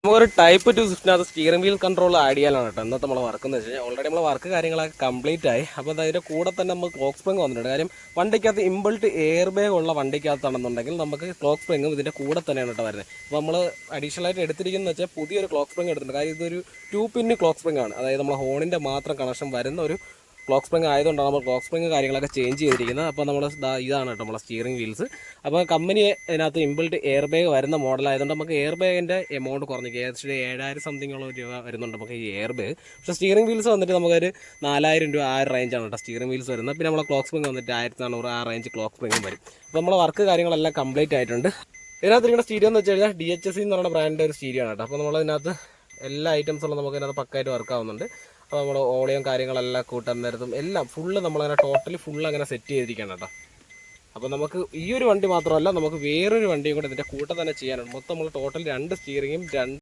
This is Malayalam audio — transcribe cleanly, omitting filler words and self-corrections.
നമുക്കൊരു ടൈപ്പ് 2 സ്വിഫ്റ്റിനകത്ത് സ്റ്റിയറിംഗ് വീൽ കൺട്രോൾ ആഡ് ചെയ്യാനാണ് കേട്ടോ ഇന്നത്തെ നമ്മൾ വർക്ക് എന്ന് വെച്ച് കഴിഞ്ഞാൽ. ഓൾറെഡി നമ്മൾ വർക്ക് കാര്യങ്ങളൊക്കെ കംപ്ലീറ്റ് ആയി. അപ്പോൾ അതിൻ്റെ കൂടെ തന്നെ നമുക്ക് ക്ലോക്ക് സ്പ്രിംഗ് വന്നിട്ടുണ്ട്. കാര്യം വണ്ടിക്കകത്ത് ഇമ്പിൾട്ട് എയർ ബാഗ് ഉള്ള വണ്ടിക്കകത്താണെന്നുണ്ടെങ്കിൽ നമുക്ക് ക്ലോക്ക് സ്പ്രിംഗും ഇതിൻ്റെ കൂടെ തന്നെയാണ് കേട്ടോ വരുന്നത്. അപ്പോൾ നമ്മൾ അഡീഷണൽ ആയിട്ട് എടുത്തിരിക്കുന്നത് വെച്ചാൽ പുതിയൊരു ക്ലോക്ക് സ്പ്രിംഗ് എടുത്തിട്ടുണ്ട്. കാര്യം ഇതൊരു 2 പിൻ ക്ലോക്ക് സ്പ്രിംഗ് ആണ്. അതായത് നമ്മൾ ഹോണിൻ്റെ മാത്രം കണക്ഷൻ വരുന്ന ഒരു ക്ലോക്ക് സ്പ്രിംഗ് ആയതുകൊണ്ടാണ് നമ്മൾ ക്ലോക്ക് സ്പ്രിംഗ് കാര്യങ്ങളൊക്കെ ചേഞ്ച് ചെയ്തിരിക്കുന്നത്. അപ്പോൾ നമ്മൾ ഇതാണ് കേട്ടോ നമ്മളെ സ്റ്റിയറിംഗ് വീൽസ്. അപ്പോൾ കമ്പനി ഇതിനകത്ത് ഇമ്പിൾട്ട് എയർ ബാഗ് വരുന്ന മോഡലായതുകൊണ്ട് നമുക്ക് എയർ ബാഗിൻ്റെ എമൗണ്ട് കുറഞ്ഞു ഏകദേശം 7,000 സംതിങ് ഉള്ള രൂപ വരുന്നുണ്ട് നമുക്ക് ഈ എയർ ബാഗ്. പക്ഷേ സ്റ്റിയറിംഗ് വീൽസ് വന്നിട്ട് നമുക്കൊരു 4,000 രൂപ ആ റേഞ്ചാണ് കേട്ടോ സ്റ്റിയറിംഗ് വീൽസ് വരുന്നത്. പിന്നെ നമ്മളെ ക്ലോക്ക് സ്പ്രിംഗ് വന്നിട്ട് 1,400 ആ റേഞ്ച് ക്ലോക്ക് സ്പ്രിംഗും വരും. അപ്പോൾ നമ്മളെ വർക്ക് കാര്യങ്ങളെല്ലാം കംപ്ലീറ്റ് ആയിട്ടുണ്ട്. ഇതിനകത്തിരിക്കുന്ന സ്റ്റീരിയോ എന്ന് വെച്ച് കഴിഞ്ഞാൽ DHC എന്ന് പറയുന്ന ബ്രാൻഡിൻ്റെ ഒരു സ്റ്റീരിയോ ആണ് കേട്ടോ. അപ്പോൾ നമ്മളതിനകത്ത് എല്ലാ ഐറ്റംസുകളും നമുക്ക് ഇതിനകത്ത് പക്കായിട്ട് വർക്ക് ആവുന്നുണ്ട്. അപ്പോൾ നമ്മൾ ഓളിയും കാര്യങ്ങളെല്ലാം കൂട്ടാൻ നേരത്തും എല്ലാം ഫുള്ള് നമ്മളങ്ങനെ ടോട്ടലി ഫുള്ള് അങ്ങനെ സെറ്റ് ചെയ്തിരിക്കുകയാണ് കേട്ടോ. അപ്പോൾ നമുക്ക് ഈ ഒരു വണ്ടി മാത്രമല്ല നമുക്ക് വേറൊരു വണ്ടിയും കൂടെ ഇതിൻ്റെ കൂട്ടം തന്നെ ചെയ്യാനുണ്ട്. മൊത്തം നമ്മൾ ടോട്ടൽ 2 സ്റ്റിയറിങ്ങും 2